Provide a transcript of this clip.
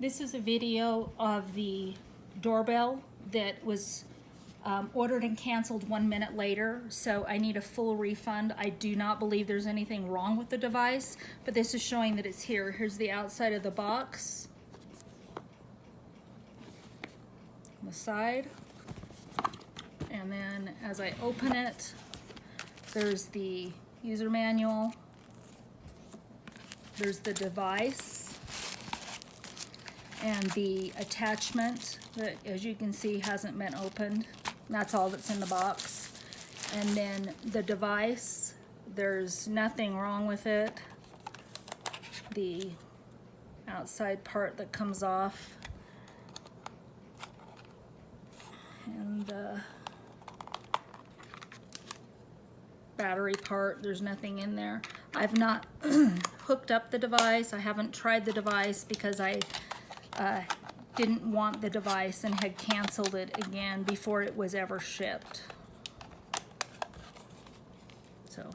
This is a video of the doorbell that was ordered and canceled 1 minute later, so I need a full refund. I do not believe there's anything wrong with the device, but this is showing that it's here. Here's the outside of the box, on the side, and then as I open it, there's the user manual, there's the device, and the attachment that, as you can see, hasn't been opened. That's all that's in the box. And then the device, there's nothing wrong with it. The outside part that comes off, and the battery part, there's nothing in there. I've not hooked up the device. I haven't tried the device because I didn't want the device and had canceled it again before it was ever shipped. So